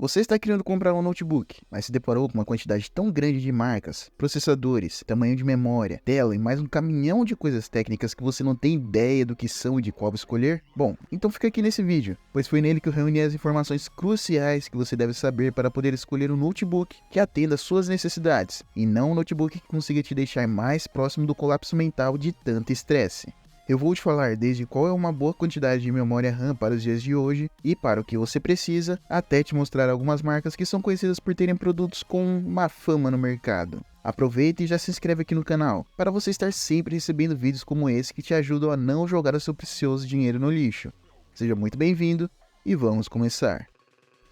Você está querendo comprar um notebook, mas se deparou com uma quantidade tão grande de marcas, processadores, tamanho de memória, tela e mais um caminhão de coisas técnicas que você não tem ideia do que são e de qual escolher? Bom, então fica aqui nesse vídeo, pois foi nele que eu reuni as informações cruciais que você deve saber para poder escolher um notebook que atenda às suas necessidades, e não um notebook que consiga te deixar mais próximo do colapso mental de tanto estresse. Eu vou te falar desde qual é uma boa quantidade de memória RAM para os dias de hoje e para o que você precisa, até te mostrar algumas marcas que são conhecidas por terem produtos com má fama no mercado. Aproveita e já se inscreve aqui no canal, para você estar sempre recebendo vídeos como esse que te ajudam a não jogar o seu precioso dinheiro no lixo. Seja muito bem-vindo e vamos começar.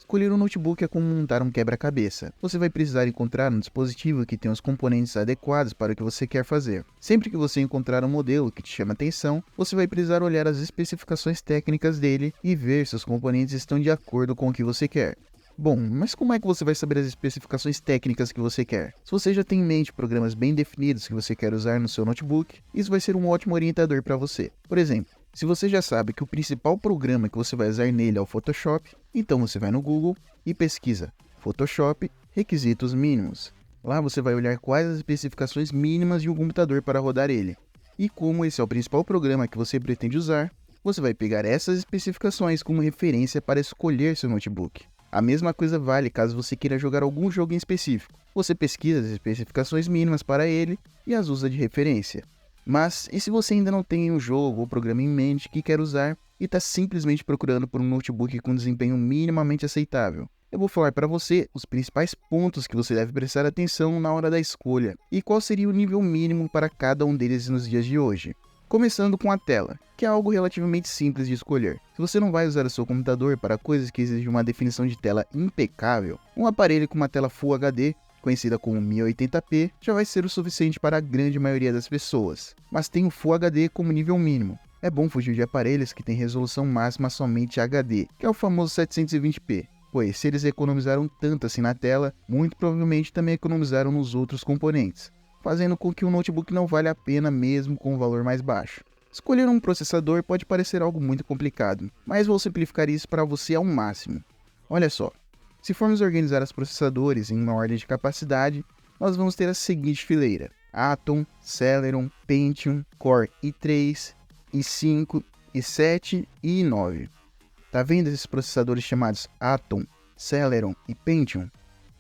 Escolher um notebook é como montar um quebra-cabeça. Você vai precisar encontrar um dispositivo que tenha os componentes adequados para o que você quer fazer. Sempre que você encontrar um modelo que te chama atenção, você vai precisar olhar as especificações técnicas dele e ver se os componentes estão de acordo com o que você quer. Bom, mas como é que você vai saber as especificações técnicas que você quer? Se você já tem em mente programas bem definidos que você quer usar no seu notebook, isso vai ser um ótimo orientador para você. Por exemplo, se você já sabe que o principal programa que você vai usar nele é o Photoshop, então você vai no Google e pesquisa Photoshop requisitos mínimos. Lá você vai olhar quais as especificações mínimas de um computador para rodar ele. E como esse é o principal programa que você pretende usar, você vai pegar essas especificações como referência para escolher seu notebook. A mesma coisa vale caso você queira jogar algum jogo em específico. Você pesquisa as especificações mínimas para ele e as usa de referência. Mas e se você ainda não tem um jogo ou programa em mente que quer usar e está simplesmente procurando por um notebook com desempenho minimamente aceitável? Eu vou falar para você os principais pontos que você deve prestar atenção na hora da escolha e qual seria o nível mínimo para cada um deles nos dias de hoje. Começando com a tela, que é algo relativamente simples de escolher. Se você não vai usar o seu computador para coisas que exigem uma definição de tela impecável, um aparelho com uma tela Full HD, conhecida como 1080p, já vai ser o suficiente para a grande maioria das pessoas, mas tem o Full HD como nível mínimo. É bom fugir de aparelhos que têm resolução máxima somente HD, que é o famoso 720p, pois se eles economizaram tanto assim na tela, muito provavelmente também economizaram nos outros componentes, fazendo com que o notebook não valha a pena mesmo com um valor mais baixo. Escolher um processador pode parecer algo muito complicado, mas vou simplificar isso para você ao máximo. Olha só. Se formos organizar os processadores em uma ordem de capacidade, nós vamos ter a seguinte fileira: Atom, Celeron, Pentium, Core i3, i5, i7 e i9. Tá vendo esses processadores chamados Atom, Celeron e Pentium?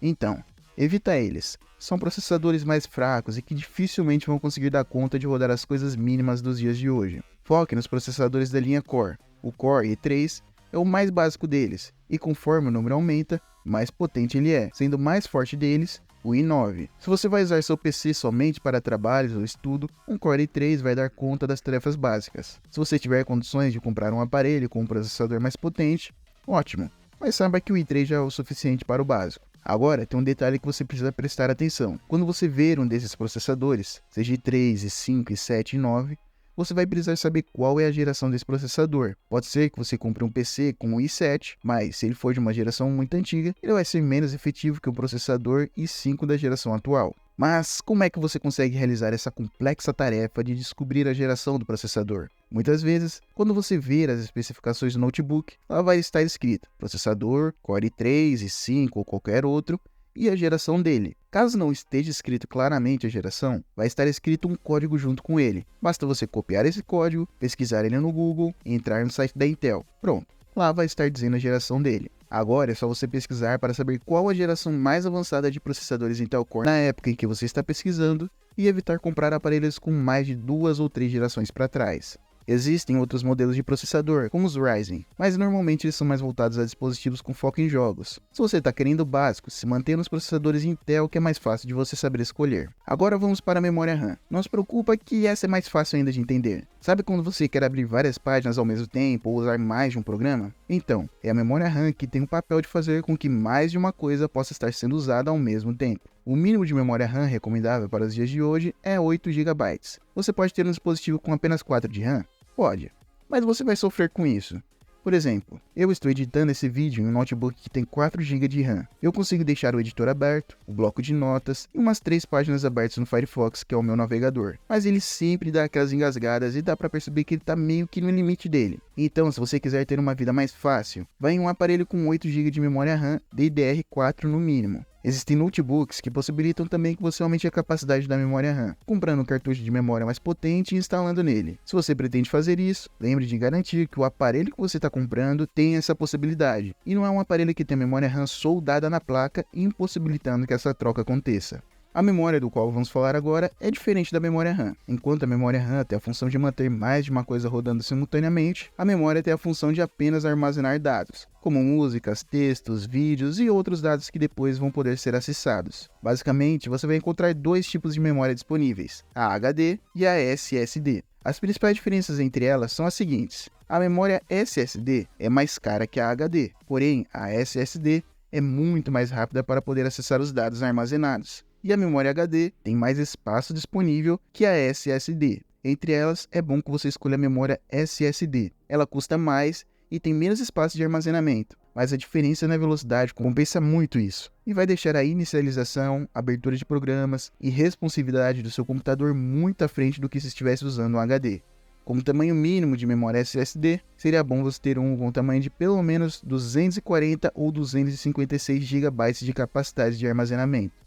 Então, evita eles. São processadores mais fracos e que dificilmente vão conseguir dar conta de rodar as coisas mínimas dos dias de hoje. Foque nos processadores da linha Core. O Core i3 é o mais básico deles, e conforme o número aumenta, mais potente ele é, sendo o mais forte deles o i9. Se você vai usar seu PC somente para trabalhos ou estudo, um Core i3 vai dar conta das tarefas básicas. Se você tiver condições de comprar um aparelho com um processador mais potente, ótimo, mas saiba que o i3 já é o suficiente para o básico. Agora, tem um detalhe que você precisa prestar atenção. Quando você ver um desses processadores, seja i3, i5, i7 e i9, você vai precisar saber qual é a geração desse processador. Pode ser que você compre um PC com o i7, mas se ele for de uma geração muito antiga, ele vai ser menos efetivo que o processador i5 da geração atual. Mas como é que você consegue realizar essa complexa tarefa de descobrir a geração do processador? Muitas vezes, quando você ver as especificações do notebook, lá vai estar escrito processador, Core i3, i5 ou qualquer outro, e a geração dele. Caso não esteja escrito claramente a geração, vai estar escrito um código junto com ele. Basta você copiar esse código, pesquisar ele no Google e entrar no site da Intel. Pronto, lá vai estar dizendo a geração dele. Agora é só você pesquisar para saber qual a geração mais avançada de processadores Intel Core na época em que você está pesquisando e evitar comprar aparelhos com mais de 2 ou 3 gerações para trás. Existem outros modelos de processador, como os Ryzen, mas normalmente eles são mais voltados a dispositivos com foco em jogos. Se você está querendo o básico, se mantém nos processadores Intel, que é mais fácil de você saber escolher. Agora vamos para a memória RAM. Não se preocupa que essa é mais fácil ainda de entender. Sabe quando você quer abrir várias páginas ao mesmo tempo ou usar mais de um programa? Então, é a memória RAM que tem o papel de fazer com que mais de uma coisa possa estar sendo usada ao mesmo tempo. O mínimo de memória RAM recomendável para os dias de hoje é 8 GB. Você pode ter um dispositivo com apenas 4 de RAM? Pode, mas você vai sofrer com isso. Por exemplo, eu estou editando esse vídeo em um notebook que tem 4 GB de RAM. Eu consigo deixar o editor aberto, o bloco de notas e umas 3 páginas abertas no Firefox, que é o meu navegador. Mas ele sempre dá aquelas engasgadas e dá para perceber que ele está meio que no limite dele. Então, se você quiser ter uma vida mais fácil, vá em um aparelho com 8 GB de memória RAM DDR4 no mínimo. Existem notebooks que possibilitam também que você aumente a capacidade da memória RAM, comprando um cartucho de memória mais potente e instalando nele. Se você pretende fazer isso, lembre de garantir que o aparelho que você está comprando tem essa possibilidade, e não é um aparelho que tem memória RAM soldada na placa, impossibilitando que essa troca aconteça. A memória do qual vamos falar agora é diferente da memória RAM. Enquanto a memória RAM tem a função de manter mais de uma coisa rodando simultaneamente, a memória tem a função de apenas armazenar dados, como músicas, textos, vídeos e outros dados que depois vão poder ser acessados. Basicamente, você vai encontrar 2 tipos de memória disponíveis, a HD e a SSD. As principais diferenças entre elas são as seguintes: a memória SSD é mais cara que a HD, porém a SSD é muito mais rápida para poder acessar os dados armazenados. E a memória HD tem mais espaço disponível que a SSD. Entre elas, é bom que você escolha a memória SSD. Ela custa mais e tem menos espaço de armazenamento, mas a diferença na velocidade compensa muito isso, e vai deixar a inicialização, abertura de programas e responsividade do seu computador muito à frente do que se estivesse usando um HD. Como tamanho mínimo de memória SSD, seria bom você ter um com tamanho de pelo menos 240 ou 256 GB de capacidade de armazenamento.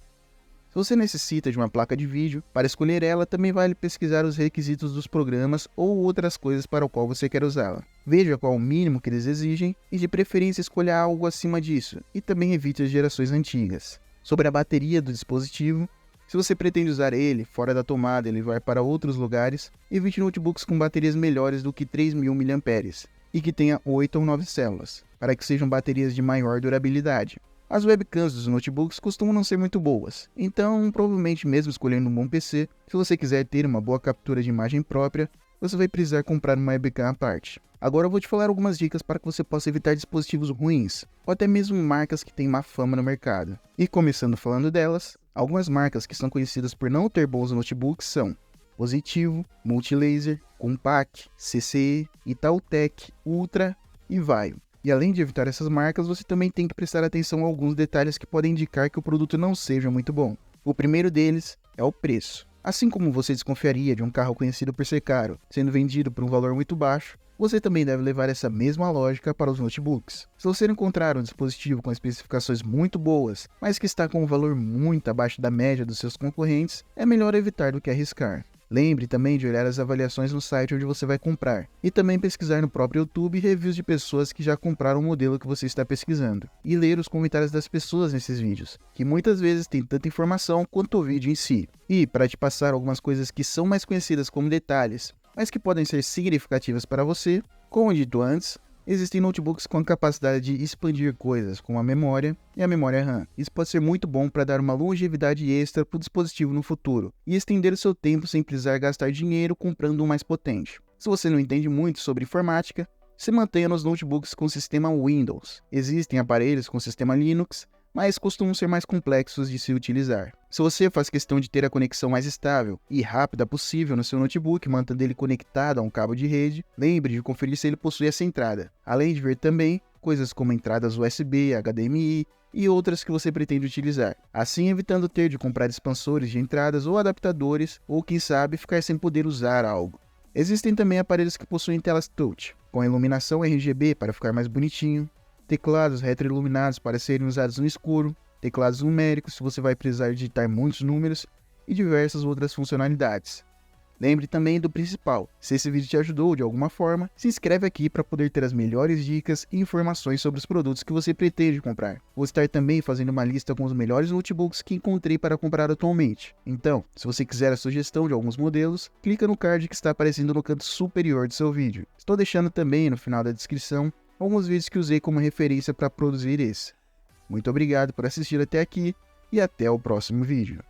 Se você necessita de uma placa de vídeo, para escolher ela também vale pesquisar os requisitos dos programas ou outras coisas para o qual você quer usá-la. Veja qual o mínimo que eles exigem e de preferência escolha algo acima disso, e também evite as gerações antigas. Sobre a bateria do dispositivo, se você pretende usar ele fora da tomada e levar para outros lugares, evite notebooks com baterias melhores do que 3.000 mAh e que tenha 8 ou 9 células, para que sejam baterias de maior durabilidade. As webcams dos notebooks costumam não ser muito boas, então provavelmente mesmo escolhendo um bom PC, se você quiser ter uma boa captura de imagem própria, você vai precisar comprar uma webcam à parte. Agora eu vou te falar algumas dicas para que você possa evitar dispositivos ruins, ou até mesmo marcas que têm má fama no mercado. E começando falando delas, algumas marcas que são conhecidas por não ter bons notebooks são Positivo, Multilaser, Compaq, CCE, Itautec, Ultra e Vaio. E além de evitar essas marcas, você também tem que prestar atenção a alguns detalhes que podem indicar que o produto não seja muito bom. O primeiro deles é o preço. Assim como você desconfiaria de um carro conhecido por ser caro, sendo vendido por um valor muito baixo, você também deve levar essa mesma lógica para os notebooks. Se você encontrar um dispositivo com especificações muito boas, mas que está com um valor muito abaixo da média dos seus concorrentes, é melhor evitar do que arriscar. Lembre também de olhar as avaliações no site onde você vai comprar, e também pesquisar no próprio YouTube reviews de pessoas que já compraram o modelo que você está pesquisando, e ler os comentários das pessoas nesses vídeos, que muitas vezes tem tanta informação quanto o vídeo em si. E, para te passar algumas coisas que são mais conhecidas como detalhes, mas que podem ser significativas para você, como dito antes, existem notebooks com a capacidade de expandir coisas, como a memória e a memória RAM. Isso pode ser muito bom para dar uma longevidade extra para o dispositivo no futuro e estender o seu tempo sem precisar gastar dinheiro comprando um mais potente. Se você não entende muito sobre informática, se mantenha nos notebooks com sistema Windows. Existem aparelhos com sistema Linux, mas costumam ser mais complexos de se utilizar. Se você faz questão de ter a conexão mais estável e rápida possível no seu notebook, mantendo ele conectado a um cabo de rede, lembre de conferir se ele possui essa entrada, além de ver também coisas como entradas USB, HDMI e outras que você pretende utilizar, assim evitando ter de comprar expansores de entradas ou adaptadores, ou quem sabe ficar sem poder usar algo. Existem também aparelhos que possuem telas touch, com iluminação RGB para ficar mais bonitinho, teclados retroiluminados para serem usados no escuro, teclados numéricos se você vai precisar digitar muitos números e diversas outras funcionalidades. Lembre também do principal: se esse vídeo te ajudou de alguma forma, se inscreve aqui para poder ter as melhores dicas e informações sobre os produtos que você pretende comprar. Vou estar também fazendo uma lista com os melhores notebooks que encontrei para comprar atualmente. Então, se você quiser a sugestão de alguns modelos, clica no card que está aparecendo no canto superior do seu vídeo. Estou deixando também no final da descrição alguns vídeos que usei como referência para produzir esse. Muito obrigado por assistir até aqui e até o próximo vídeo.